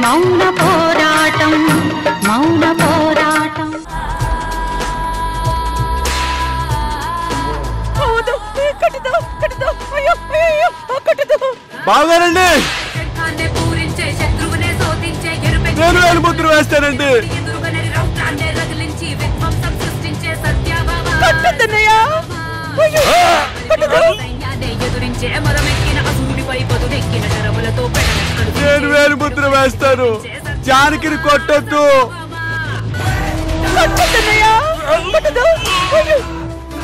మౌన పోరాటం మౌన పోరాటం బాగానండి నేను వేలుముద్ర వేస్తానండి నేను వేలుముద్ర వేస్తాను జానకిని కొట్టొద్దు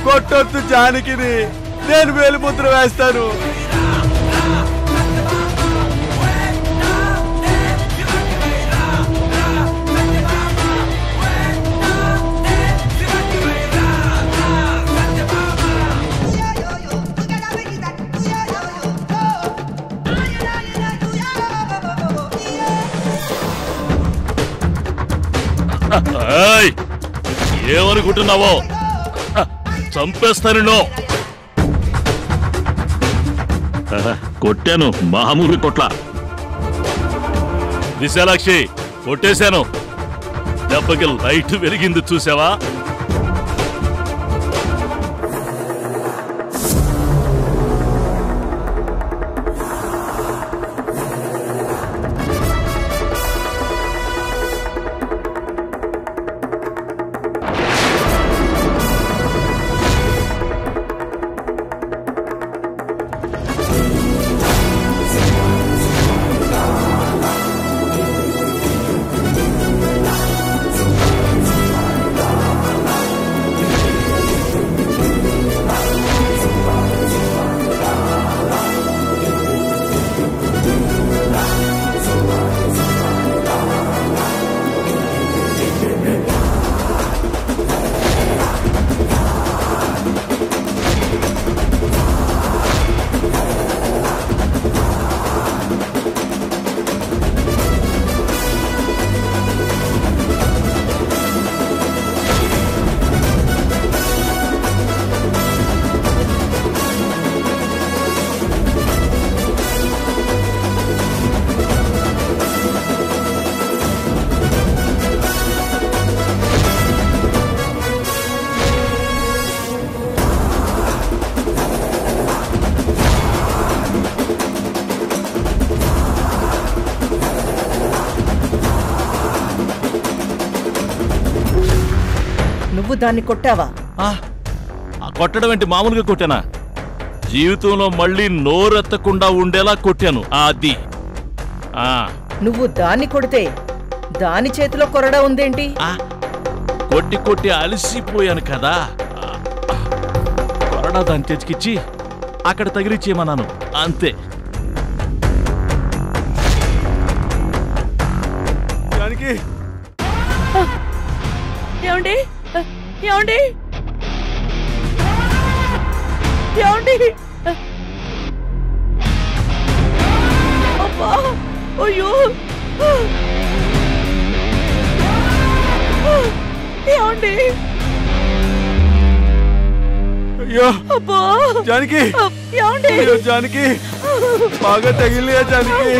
కొట్టొద్దు జానకిని నేను వేలుముద్ర వేస్తాను ఏమనుకుంటున్నావో చంపేస్తాను కొట్టాను మామూలు కొట్ల విశాలాక్షి కొట్టేశాను దెబ్బకి లైట్ వెలిగింది చూసావా నువ్వు దాన్ని కొట్టావా? కొట్టడం ఏంటి, మామూలుగా కొట్టానా? జీవితంలో మళ్ళీ నోరెత్తకుండా ఉండేలా కొట్టాను. అది నువ్వు దాన్ని కొడితే దాని చేతిలో కొరడా ఉందేంటి? కొట్టి కొట్టి అలసిపోయాను కదా, కొరడా దాన్ని తెచ్చికిచ్చి అక్కడ తగిలిచ్చేయమన్నాను అంతే. ఏమండి ఏమండి ఏమండి? అబ్బా అయ్యో ఏమండి? అయ్యో అబ్బా జానకి ఏమండి? జానకి బాగా తగిలియా జానకి,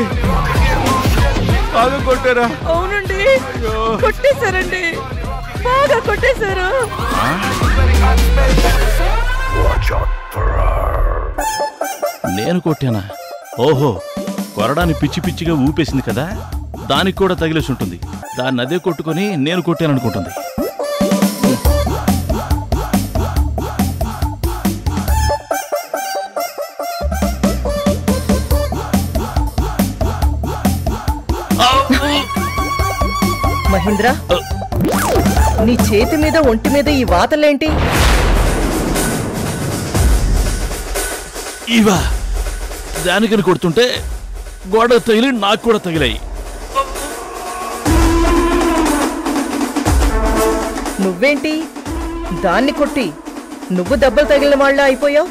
బాగా కొట్టారా? అవునండి కొట్టేశారండి, బాగా కొట్టేశారు. నేను కొట్టానా? ఓహో, కొరడాన్ని పిచ్చి పిచ్చిగా ఊపేసింది కదా, దానికి కూడా తగిలేసి ఉంటుంది. దాన్ని అదే కొట్టుకొని నేను కొట్టాననుకుంటుంది. మహేంద్ర, నీ చేతి మీద ఒంటి మీద ఈ వాతలేంటి? ఇవా దానికని కొడుతుంటే గోడ తగిలి నాకు కూడా తగిలాయి. నువ్వేంటి దాన్ని కొట్టి నువ్వు దెబ్బలు తగిలిన వాళ్ళ అయిపోయావు?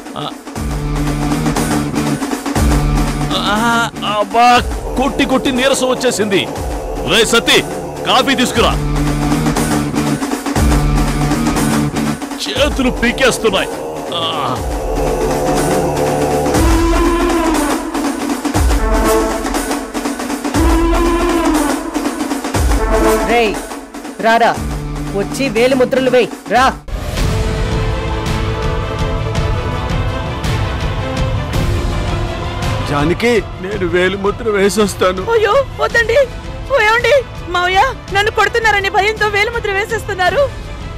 అబ్బా, కొట్టి కొట్టి నీరసం వచ్చేసింది. రే సతీ, కాఫీ తీసుకురా. చేతులు పీకేస్తున్నాయి. రేయ్ రారా, వచ్చి వేలి ముద్రలు వేయ్ రా. జానకి నేను వేలు ముద్ర వేసొస్తాను. అయ్యో వద్దండి. ఏమండి మావయ్య, నన్ను కొడుతున్నారని భయంతో వేలుముద్ర వేసేస్తున్నారు.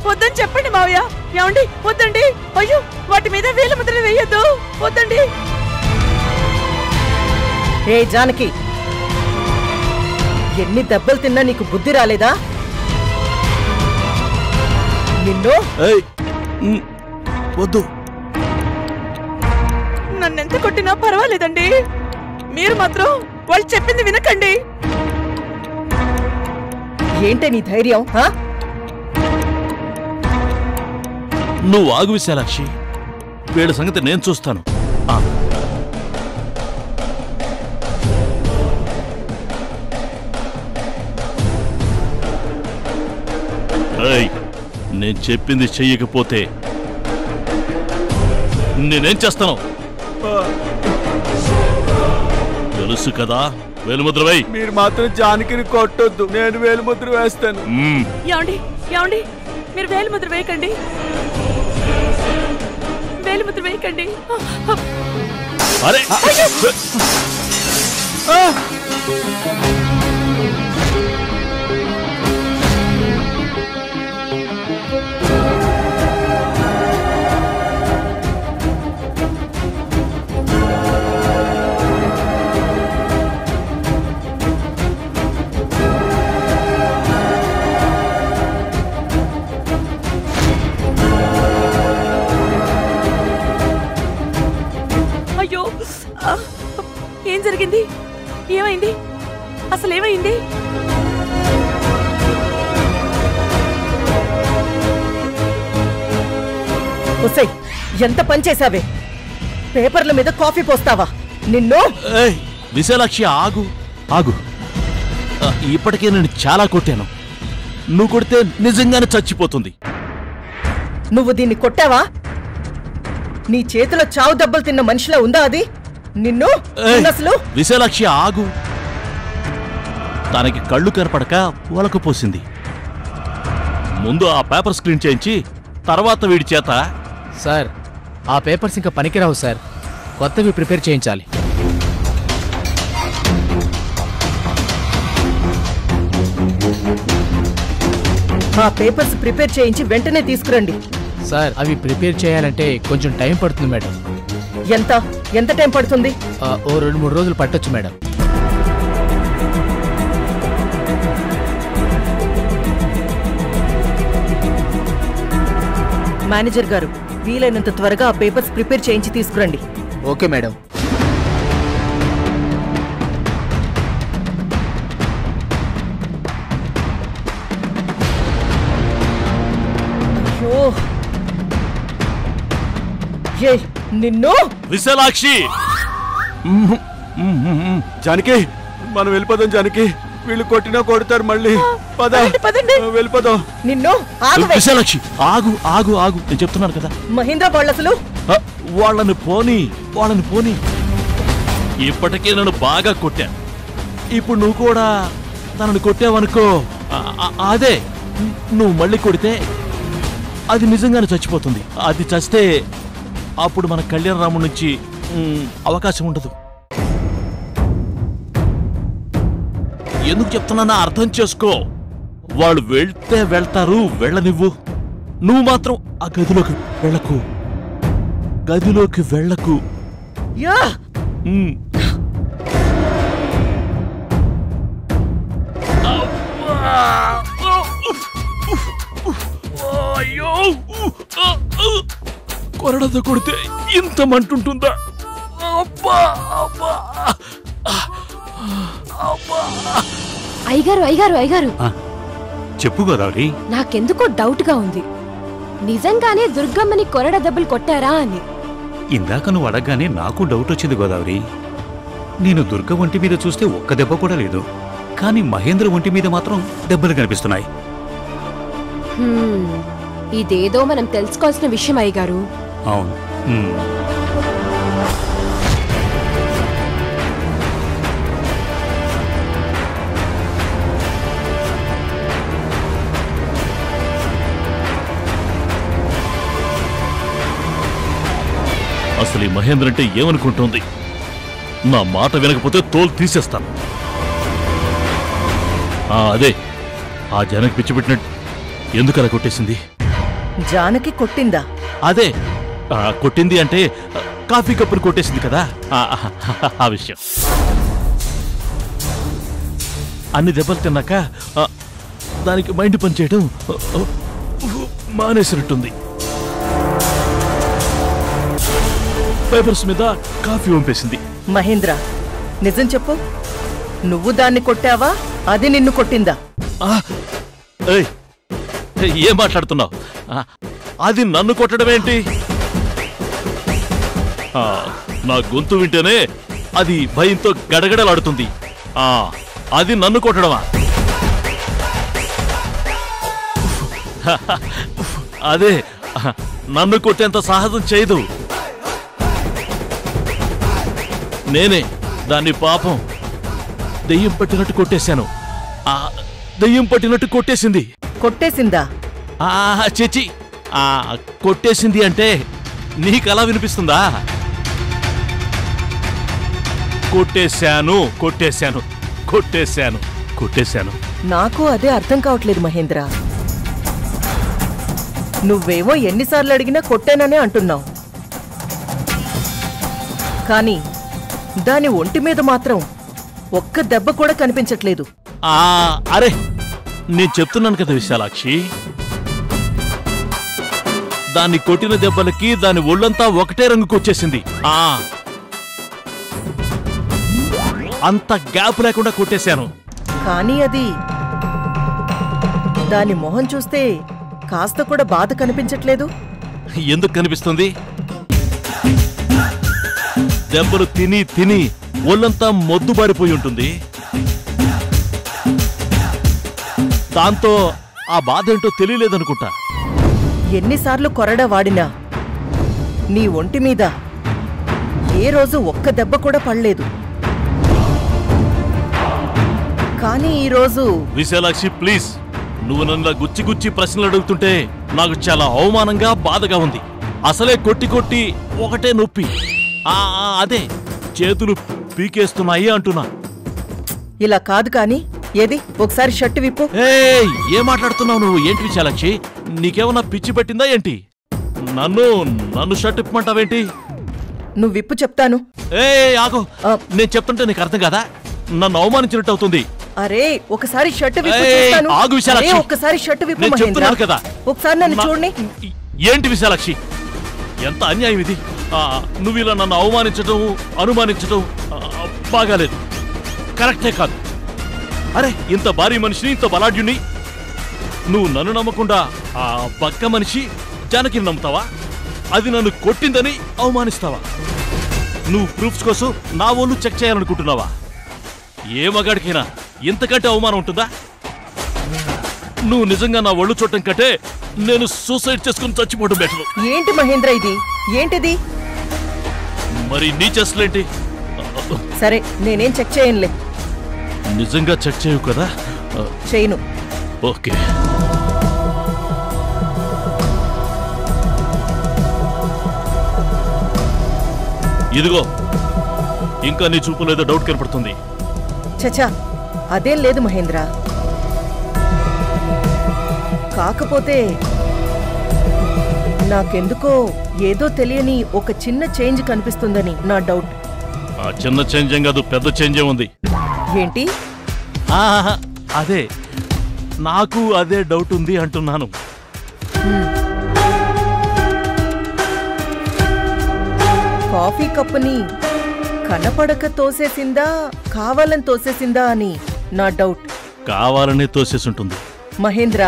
వద్దని చెప్పండి మావయ్య. ఏమండి వద్దండి. అయ్యో వాటి మీద వేలుముద్రలు వేయొద్దు, వద్దండి. ఏ జానకి, ఎన్ని దెబ్బలు తిన్నా నీకు బుద్ధి రాలేదా? నిన్ను వద్దు. నన్నెంత కొట్టినా పర్వాలేదండి, మీరు మాత్రం వాళ్ళు చెప్పింది వినకండి. ఏంటే నీ ధైర్యం? నువ్వు ఆగు విశాలాక్షి, వీళ్ళ సంగతి నేను చూస్తాను. నేను చెప్పింది చెయ్యకపోతే నేనేం చేస్తాను తెలుసు కదా. వేలుముద్ర వేయ్. మీరు మాత్రం జానకిని కొట్టొద్దు, నేను వేలుముద్ర వేస్తాను. ఏమండి ఏమండి, మీరు వేలుముద్ర వేయకండి, వేలుముద్ర వేయకండి. అరే అయ్యో ఏం జరిగింది? ఏమైంది? అసలు ఏమైంది? ఒసేయ్, ఎంత పని చేశావే? పేపర్ల మీద కాఫీ పోస్తావా? నిన్ను విశాలాక్షి ఆగు ఆగు. ఇప్పటికే నేను చాలా కొట్టాను. నువ్వు కొడితే నిజంగానే చచ్చిపోతుంది. నువ్వు దీన్ని కొట్టావా? నీ చేతిలో చావు దెబ్బలు తిన్న మనిషిలా ఉందా అది? నిన్ను అసలు. విశాలాక్షి ఆగు. తనకి కళ్ళు కనపడక ఒలకపోసింది. ముందు ఆ పేపర్ స్క్రీన్ చేయించి తర్వాత వీడి చేత. సార్, ఆ పేపర్స్ ఇంకా పనికిరావు సార్, కొత్తవి ప్రిపేర్ చేయించాలి. ఆ పేపర్స్ ప్రిపేర్ చేయించి వెంటనే తీసుకురండి. సార్, అవి ప్రిపేర్ చేయాలంటే కొంచెం టైం పడుతుంది మేడం. ఎంత ఎంత టైం పడుతుంది? ఓ 2-3 రోజులు పట్టొచ్చు మేడం. మేనేజర్ గారు, వీలైనంత త్వరగా ఆ పేపర్స్ ప్రిపేర్ చేయించి తీసుకురండి. Okay madam. అయ్యో, ఏ నిన్ను. విశాలాక్షి జానకి మనం వెళ్ళిపోదాం. జానకి వీళ్ళు కొట్టినా కొడతారు మళ్ళీ. పద పదండి. వెళ్ళిపోదాం. నిన్ను ఆగవే. విశాలాక్షి ఆగు ఆగు ఆగు. నేను చెప్తున్నాను కదా. మహేంద్ర వాళ్ళు అసలు వాళ్ళని పోని. ఇప్పటికే నన్ను బాగా కొట్టా. ఇప్పుడు నువ్వు కూడా తనని కొట్టావనుకో, అదే నువ్వు మళ్ళీ కొడితే అది నిజంగానే చచ్చిపోతుంది. అది చస్తే అప్పుడు మన కళ్యాణరాముడి నుంచి అవకాశం ఉండదు. ఎందుకు చెప్తున్నా అర్థం చేసుకో. వాళ్ళు వెళ్తే వెళ్తారు, వెళ్ళనివ్వు. నువ్వు మాత్రం ఆ గదిలోకి వెళ్ళకు. యా అయ్యో, కొరడతో కొడితే ఇంత మంటుంటుందా? అయ్యగారు చెప్పు గోదావరి. నాకెందుకో డౌట్ గా ఉంది. నిజంగానే దుర్గమ్మని కొరడ దెబ్బలు కొట్టారా అని. ఇందాక నువ్వు అడగగానే నాకు డౌట్ వచ్చింది గోదావరి. నేను దుర్గ ఒంటి మీద చూస్తే ఒక్క దెబ్బ కూడా లేదు, కానీ మహేంద్ర ఒంటి మీద మాత్రం దెబ్బలు కనిపిస్తున్నాయి. ఇదేదో మనం తెలుసుకోవాల్సిన విషయం అయ్యగారు. అవును. అసలు ఈ మహేంద్ర అంటే ఏమనుకుంటోంది? నా మాట వినకపోతే తోలు తీసేస్తాను. అదే ఆ జానకి పిచ్చి పెట్టినట్టు ఎందుకు అలా కొట్టేసింది? జానకి కొట్టిందా? అదే కొట్టింది అంటే కాఫీ కప్పుని కొట్టేసింది కదా, ఆ విషయం. అన్ని దెబ్బలు తిన్నాక దానికి మైండ్ పనిచేయడం మానేసినట్టుంది. పేపర్స్ మీద కాఫీ వంపేసింది. మహేంద్ర, నిజం చెప్పు, నువ్వు దాన్ని కొట్టావా, అది నిన్ను కొట్టిందా? ఏం మాట్లాడుతున్నావు? అది నన్ను కొట్టడమేంటి? నా గొంతు వింటేనే అది భయంతో గడగడలాడుతుంది. అది నన్ను కొట్టడమా? అదే నన్ను కొట్టేంత సాహసం చేయదు. నేనే దాన్ని పాపం దెయ్యం పట్టినట్టు కొట్టేశాను. దెయ్యం పట్టినట్టు కొట్టేసింది. కొట్టేసిందా? చేచి కొట్టేసింది అంటే నీకలా వినిపిస్తుందా? కొట్టేశాను కొట్టేశాను కొట్టేశాను కొట్టేశాను. నాకు అదే అర్థం కావట్లేదు మహేంద్ర. నువ్వేమో ఎన్నిసార్లు అడిగినా కొట్టాననే అంటున్నావు, కానీ దాని ఒంటి మీద మాత్రం ఒక్క దెబ్బ కూడా కనిపించట్లేదు. అరే నేను చెప్తున్నాను కదా విశాలాక్షి, దాన్ని కొట్టిన దెబ్బలకి దాని ఒళ్ళంతా ఒకటే రంగుకొచ్చేసింది. అంత గ్యాప్ లేకుండా కొట్టేశాను. కానీ అది దాని మొహం చూస్తే కాస్త కూడా బాధ కనిపించట్లేదు. ఎందుకు కనిపిస్తుంది? దెబ్బలు తిని తిని ఒళ్ళంతా మొద్దుబారిపోయి ఉంటుంది. దాంతో ఆ బాధ ఏంటో తెలియలేదనుకుంటా. ఎన్నిసార్లు కొరడా వాడినా నీ ఒంటి మీద ఏ రోజు ఒక్క దెబ్బ కూడా పడలేదు. కానీ ఈరోజు... విశాలాక్షి ప్లీజ్, నువ్వు నన్ను గుచ్చి గుచ్చి ప్రశ్నలు అడుగుతుంటే నాకు చాలా అవమానంగా బాధగా ఉంది. అసలే కొట్టి కొట్టి ఒకటే నొప్పి. అదే చేతులు పీకేస్తున్నాయి అంటున్నా. ఇలా కాదు కానీ, ఏది ఒకసారి షర్టు విప్పు. ఏం మాట్లాడుతున్నావు నువ్వు? ఏంటి విశాలాక్షి, నీకేమన్నా పిచ్చి పెట్టిందా ఏంటి? నన్ను షర్ట్ ఇప్పమంటావేంటి? నువ్వు విప్పు చెప్తాను. ఆగో, నేను చెప్తుంటే నీకు అర్థం కదా, నన్ను అవమానించినట్టు అవుతుంది. అరే ఒకసారి షర్టు విప్పు చూస్తాను. ఆగు విశాలాక్షి, ఒక్కసారి షర్టు విప్పు నేను చెప్తున్నాను కదా. ఒకసారి నన్ను చూడండి. ఏంటి విశాలాక్షి, ఎంత అన్యాయం ఇది! నువ్వు ఇలా నన్ను అవమానించడం అనుమానించడం బాగాలేదు, కరెక్టే కాదు. అరే ఇంత భారీ మనిషిని, ఇంత బలాఢ్యుని నువ్వు నన్ను నమ్మకుండా ఆ పక్క మనిషి జానకిని నమ్ముతావా? అది నన్ను కొట్టిందని అవమానిస్తావా? నువ్వు ప్రూఫ్స్ కోసం నా ఒళ్ళు చెక్ చేయాలనుకుంటున్నావా? ఏ మగాడికైనా ఇంతకంటే అవమానం ఉంటుందా? నువ్వు నిజంగా నా ఒళ్ళు చూడటం కంటే నేను సూసైడ్ చేసుకుని చచ్చిపోవడం బెటర్. ఏంటి మహేంద్ర ఇది? ఏంటిది? మరి నీ చేస్తలేంటి? సరే నేనేం చెక్ చేయనులే. నిజంగా చెక్ చేయవు కదా? చేయను. ఓకే. ఇదిగో, ఇంకా నీ చూపు లేదో డౌట్ కనపడుతుంది. చచా, అదేం లేదు మహేంద్ర. కాకపోతే నాకెందుకో ఏదో తెలియని ఒక చిన్న చేంజ్ కనిపిస్తుందని నా డౌట్. ఆ చిన్న చేంజ్ ఏం కాదు, పెద్ద చేంజే ఉంది. ఏంటి? అదే నాకు అదే డౌట్ ఉంది అంటున్నాను. కాఫీ కప్పుని కనపడక తోసేసిందా, కావాలని తోసేసిందా అని నా డౌట్. కావాలనే తోసేసుంటుంది. మహేంద్ర,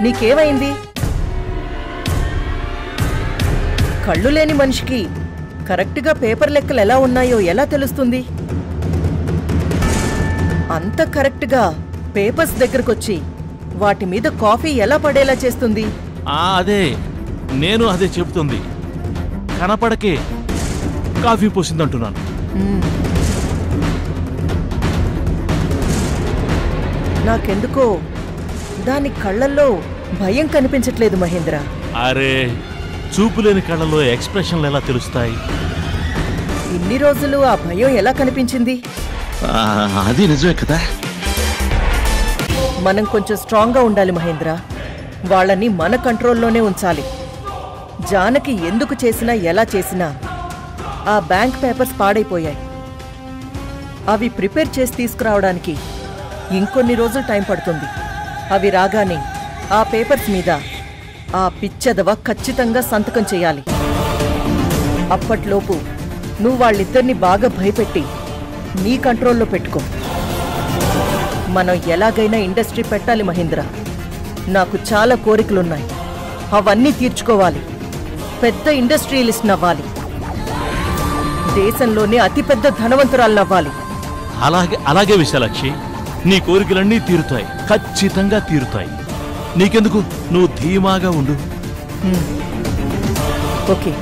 నీకేమైంది? కళ్ళు లేని మనిషికి కరెక్ట్గా పేపర్ లెక్కలు ఎలా ఉన్నాయో ఎలా తెలుస్తుంది? అంత కరెక్ట్గా పేపర్స్ దగ్గరకొచ్చి వాటి మీద కాఫీ ఎలా పడేలా చేస్తుంది? అదే నేను అదే చెబుతుంది. కనపడకే కాఫీ పోసిందంటున్నాను. నాకెందుకో దాని కళ్ళల్లో భయం కనిపించట్లేదు మహేంద్ర. అరే చూపులేని కళ్ళలో ఎక్స్ప్రెషన్లు ఎలా తెలుస్తాయి? ఇన్ని రోజులు ఆ భయం ఎలా కనిపించింది? అది నిజమే కదా. మనం కొంచెం స్ట్రాంగ్గా ఉండాలి మహేంద్ర. వాళ్ళని మన కంట్రోల్లోనే ఉంచాలి. జానకి ఎందుకు చేసినా ఎలా చేసినా ఆ బ్యాంక్ పేపర్స్ పాడైపోయాయి. అవి ప్రిపేర్ చేసి తీసుకురావడానికి ఇంకొన్ని రోజులు టైం పడుతుంది. అవి రాగానే ఆ పేపర్స్ మీద ఆ పిచ్చదవ ఖచ్చితంగా సంతకం చేయాలి. అప్పట్లోపు నువ్వు వాళ్ళిద్దరిని బాగా భయపెట్టి నీ కంట్రోల్లో పెట్టుకో. మనం ఎలాగైనా ఇండస్ట్రీ పెట్టాలి మహేంద్ర. నాకు చాలా కోరికలున్నాయి. అవన్నీ తీర్చుకోవాలి. పెద్ద ఇండస్ట్రియలిస్ట్ అవ్వాలి. దేశంలోనే అతిపెద్ద ధనవంతురాలనవ్వాలి. అలాగే విశాలాక్షి, నీ కోరికలన్నీ తీరుతాయి, ఖచ్చితంగా తీరుతాయి. నీకెందుకు, నువ్వు ధీమాగా ఉండు. ఓకే.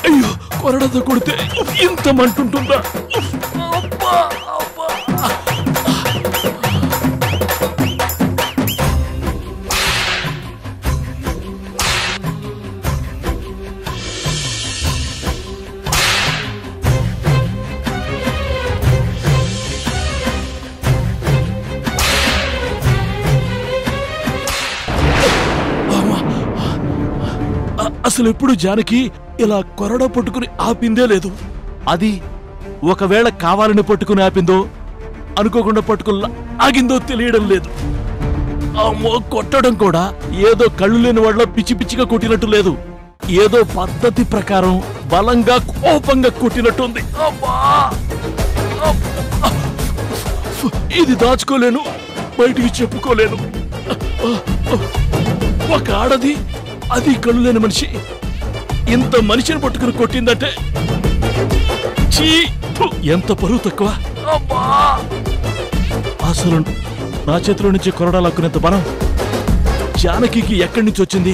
అయ్యో, కొరడతో కొడితే ఇంత మంటుంటుందా? అసలు ఎప్పుడు జానకి ఇలా కొరడ పట్టుకుని ఆపిందే లేదు. అది ఒకవేళ కావాలని పట్టుకుని ఆపిందో, అనుకోకుండా పట్టుకుని ఆగిందో తెలియడం లేదు. అమ్మో, కొట్టడం కూడా ఏదో కళ్ళు లేని వాళ్ళ పిచ్చి పిచ్చిగా కొట్టినట్టు లేదు. ఏదో పద్ధతి ప్రకారం బలంగా కోపంగా కొట్టినట్టుంది. ఇది దాచుకోలేను, బయటికి చెప్పుకోలేను. ఒక ఆడది, అది కళ్ళు లేని మనిషి, ఇంత మనిషిని పట్టుకుని కొట్టిందంటే ఎంత పరువు తక్కువ. అసలు నా చేతిలో నుంచి కొరడా లాక్కునేంత బలం జానకి ఎక్కడి నుంచి వచ్చింది?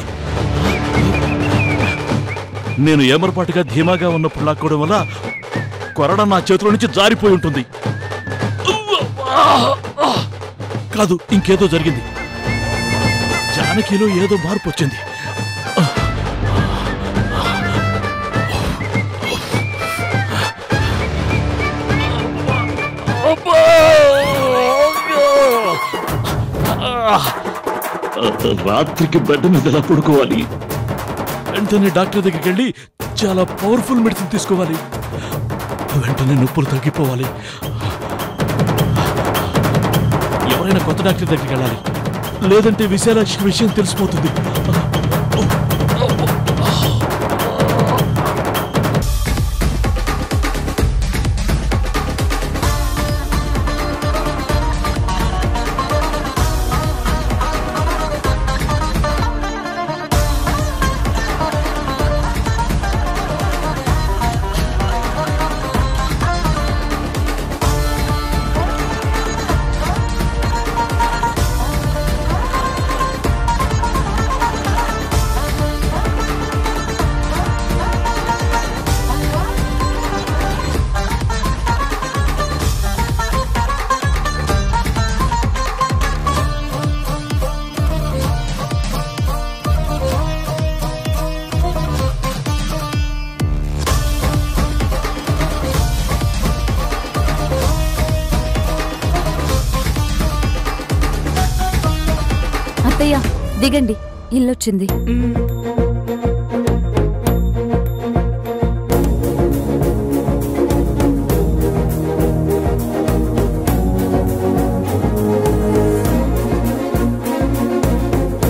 నేను ఏమరపాటుగా ధీమాగా ఉన్నప్పుడు లాక్కోవడం వల్ల కొరడా నా చేతిలో నుంచి జారిపోయి ఉంటుంది. కాదు, ఇంకేదో జరిగింది. జానకిలో ఏదో మార్పు వచ్చింది. రాత్రికి బెడ్ మీద ఎలా పడుకోవాలి? వెంటనే డాక్టర్ దగ్గరికి వెళ్ళి చాలా పవర్ఫుల్ మెడిసిన్ తీసుకోవాలి. వెంటనే నొప్పులు తగ్గిపోవాలి. ఎవరైనా కొత్త డాక్టర్ దగ్గరికి వెళ్ళాలి, లేదంటే విశాలాక్షి విషయం తెలిసిపోతుంది. దిగండి, ఇల్లొచ్చింది.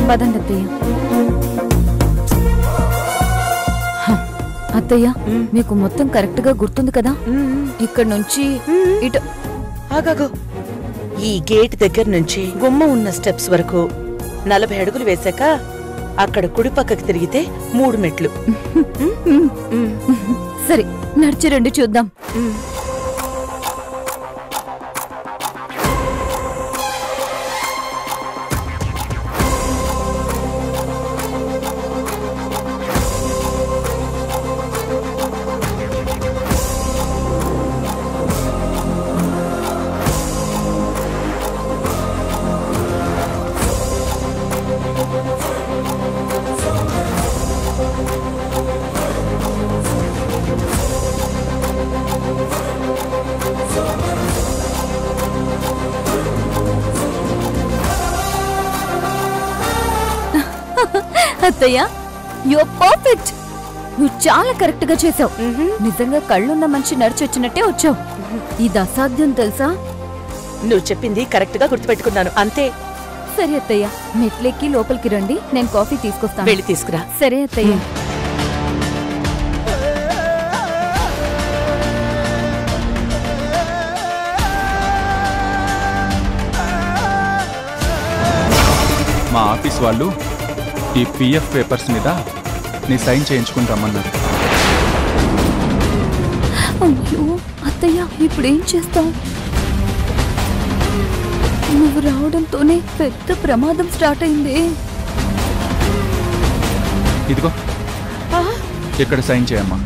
పదండి అత్తయ్య. అత్తయ్య, మీకు మొత్తం కరెక్ట్ గా గుర్తుంది కదా? ఇక్కడ నుంచి ఇటు. ఆగాగో, ఈ గేట్ దగ్గర నుంచి గుమ్మ ఉన్న స్టెప్స్ వరకు 40 అడుగులు వేశాక అక్కడ కుడి పక్కకి తిరిగితే 3 మెట్లు. సరే, నడిచి రండి చూద్దాం. అత్తయ్య యు ఆర్ పర్ఫెక్ట్. నువ్వు చాలా కరెక్ట్ గా చేసావు. నిజంగా కళ్ళున్న మనిషి నడిచొచ్చినట్టే వచ్చావు. ఇది అసాధ్యం తెలుసా? నువ్వు చెప్పింది కరెక్ట్ గా గుర్తుపెట్టుకున్నాను అంతే. సరే అత్తయ్య, మెట్లెక్కి లోపలికి రండి, నేను కాఫీ తీసుకొస్తాను. వెళ్ళి తీసుకురా. సరే అత్తయ్య. మా ఆఫీస్ వాళ్ళు ఈ పిఎఫ్ పేపర్స్ మీద నీ సైన్ చేయించుకుని రమ్మన్నారు. అయ్యో అత్తయ్య, ఇప్పుడేం చేస్తాం? నువ్వు రావడంతోనే పెద్ద ప్రమాదం స్టార్ట్ అయింది. ఇదిగో ఇక్కడ సైన్ చేయమ్మా.